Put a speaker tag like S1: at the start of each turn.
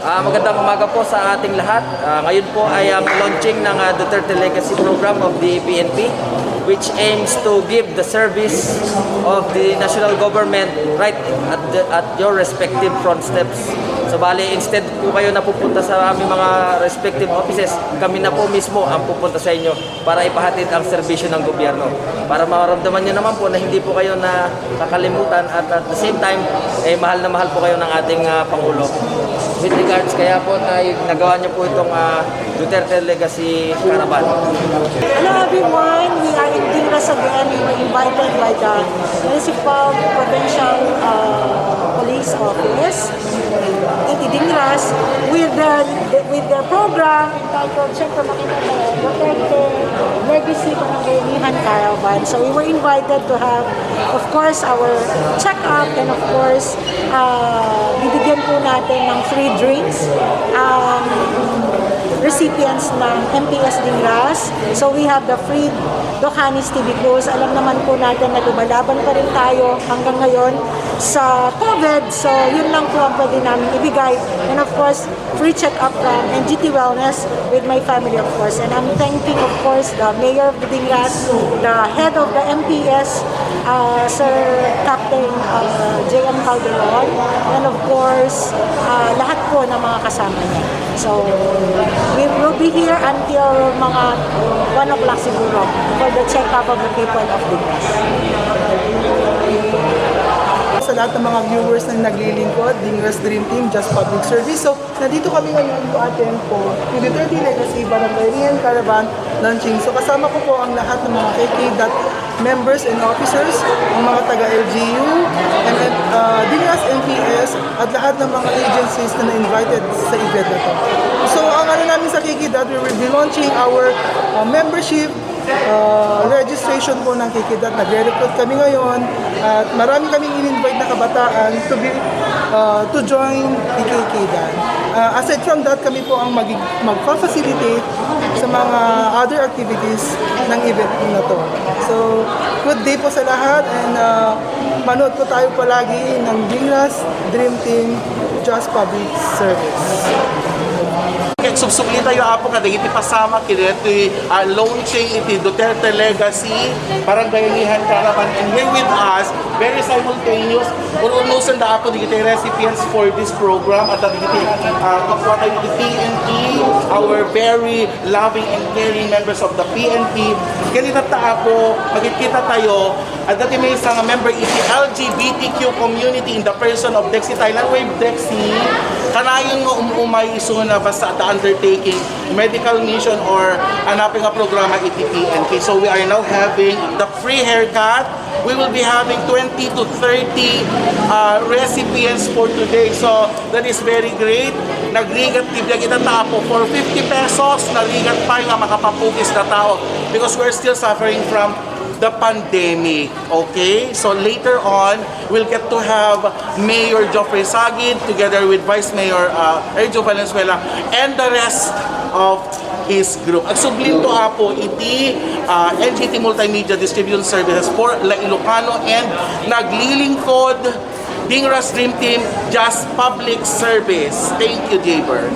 S1: Magandang umaga po sa ating lahat. Ngayon po ay ang launching ng Duterte Legacy Program of the PNP, which aims to give the service of the national government right at your respective front steps. So bali, instead po kayo napupunta sa aming mga respective offices, kami na po mismo ang pupunta sa inyo para ipahatid ang serbisyo ng gobyerno. Para maramdaman nyo naman po na hindi po kayo na kakalimutan at the same time, mahal na mahal po kayo ng ating Pangulo. With regards, kaya po nagawa niyo po itong Duterte Legacy Caravan.
S2: Hello everyone, we are in Dingras again. We were invited by the Municipal Provincial Police Office in Dingras with the program entitled Siyempre Makita Tayo, Duterte Legacy Barangay Caravan. So we were invited to have, of course, our check-up and of course, bibigyan po natin ng free drinks recipients ng MPS Dingras. So we have the free Dokanis tea because alam naman po natin na lumalaban pa rin tayo hanggang ngayon sa COVID. So yun lang po ang pwede namin ibigay. And of course, free check-up from NGT Wellness with my family of course. And I'm thanking of course the Mayor of Dingras, the head of the MPS, Sir Captain J.M. Calderon, and of course, lahat po ng mga kasama niya. So, we will be here until mga 1 o'clock siguro for the check-up of the people of Dingras.
S3: Sa lahat ng mga viewers na naglilingkod, Dingras Dream Team, Just Public Service. So, nandito kami ngayon to attend po yung Duterte Legacy Barangay Caravan launching. So, kasama ko po ang lahat ng mga KK members and officers, ang mga taga-LGU, and Dingras MPS, at lahat ng mga agencies na na-invited sa event na to. So, ang ano namin sa KK, we will be launching our membership registration po ng KK. Nagre-recruit kami ngayon at marami kaming in-invite na kabataan to join the KK. Aside from that, kami po ang magfa-facilitate sa mga other activities ng event na to. So, good day po sa lahat and manood po tayo palagi ng Dingras Dream Team Just Public Service.
S4: Subsubli tayo apo kada iti pasama kiniti launching iti Duterte Legacy Barangay Caravan, and here with us very simultaneous urunusan da apo digiti recipients for this program at digiti kapwa tayo iti PNP, our very loving and caring members of the PNP. Kanita ta apo magkita tayo at dati may isang member iti LGBTQ community in the person of Dexy Thailand Wave Dexy kanayon nga umay iso na basta at the undertaking medical mission or hanapin nga programa iti PNP. So we are now having the free haircut. We will be having 20 to 30 recipients for today. So that is very great. Nagrigat tibya kita tapo for 50 pesos. Nagrigat pa nga makapapugis na tao because we're still suffering from the pandemic. Okay, so later on we'll get to have Mayor Joffrey Sagid together with Vice Mayor Erjo Valenzuela and the rest of his group. At sublim to apo iti NGT Multimedia Distribution Services for La Ilocano and naglilingkod Dingras Dream Team Just Public Service. Thank you, Jaber.